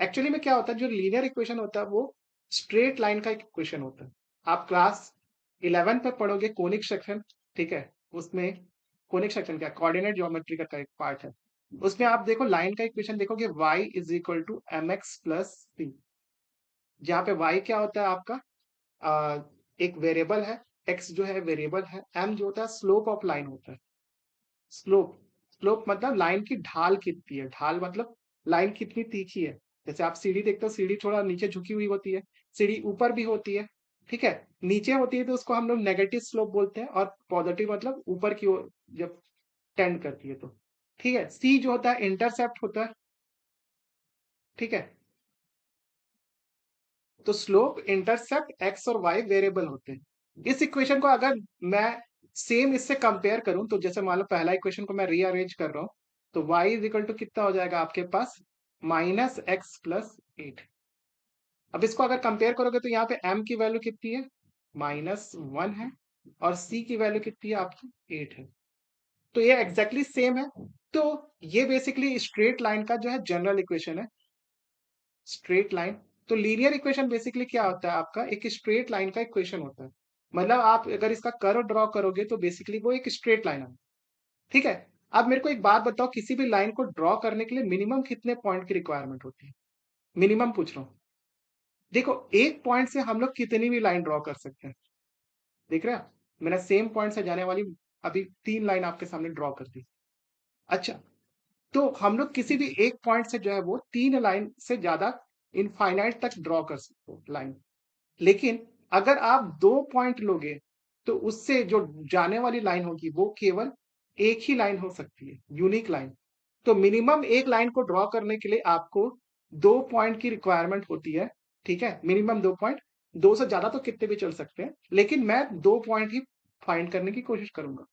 Actually में क्या होता है, जो लीनियर इक्वेशन होता है वो स्ट्रेट लाइन का इक्वेशन होता है। आप क्लास 11 पे पढ़ोगे कोनिक सेक्शन, ठीक है, उसमें कोनिक सेक्शन क्या, कोऑर्डिनेट ज्योमेट्री का एक पार्ट है। उसमें आप देखो लाइन का इक्वेशन देखोगे, y is equal to m x plus c, जहाँ पे y क्या होता है आपका, एक वेरिएबल है, x जो है वेरिएबल है, m जो होता है स्लोप ऑफ लाइन होता है। स्लोप, स्लोप मतलब लाइन की ढाल कितनी है, ढाल मतलब लाइन कितनी तीखी है। जैसे आप सीढ़ी देखते हो, सीढ़ी थोड़ा नीचे झुकी हुई होती है, सीढ़ी ऊपर भी होती है, ठीक है, नीचे होती है तो उसको हम लोग नेगेटिव स्लोप बोलते हैं, और पॉजिटिव मतलब ऊपर की ओर जब टेंड करती है तो, ठीक है। सी जो होता है इंटरसेप्ट होता है, ठीक है। तो स्लोप, इंटरसेप्ट, एक्स और वाई वेरिएबल होते हैं। इस इक्वेशन को अगर मैं सेम इससे कंपेयर करूं, तो जैसे मान लो पहला इक्वेशन को मैं रीअरेंज कर रहा हूं, तो y इज इक्वल टू कितना हो जाएगा आपके पास, माइनस एक्स प्लस एट। अब इसको अगर कंपेयर करोगे तो यहाँ पे m की वैल्यू कितनी है, -1 है, और c की वैल्यू कितनी है आपकी, 8 है। तो ये एग्जैक्टली सेम है। तो ये बेसिकली स्ट्रेट लाइन का जो है जनरल इक्वेशन है, स्ट्रेट लाइन। तो लीनियर इक्वेशन बेसिकली क्या होता है आपका, एक स्ट्रेट लाइन का इक्वेशन होता है। मतलब आप अगर इसका कर्व ड्रॉ करोगे तो बेसिकली वो एक स्ट्रेट लाइन है, ठीक है। अब मेरे को एक बात बताओ, किसी भी लाइन को ड्रॉ करने के लिए मिनिमम कितने पॉइंट की रिक्वायरमेंट होती है, मिनिमम पूछ रहा हूँ। देखो एक पॉइंट से हम लोग कितनी भी लाइन ड्रॉ कर सकते हैं, देख रहे हैं, मैंने सेम पॉइंट से जाने वाली अभी 3 लाइन आपके सामने ड्रॉ कर दी। अच्छा, तो हम लोग किसी भी एक पॉइंट से जो है वो 3 लाइन से ज्यादा इनफाइनाइट तक ड्रॉ कर सकते हो लाइन। लेकिन अगर आप 2 पॉइंट लोगे तो उससे जो जाने वाली लाइन होगी वो केवल एक ही लाइन हो सकती है, यूनिक लाइन। तो मिनिमम एक लाइन को ड्रॉ करने के लिए आपको 2 पॉइंट की रिक्वायरमेंट होती है, ठीक है, मिनिमम 2 पॉइंट। दो से ज्यादा तो कितने भी चल सकते हैं, लेकिन मैं 2 पॉइंट ही फाइंड करने की कोशिश करूंगा।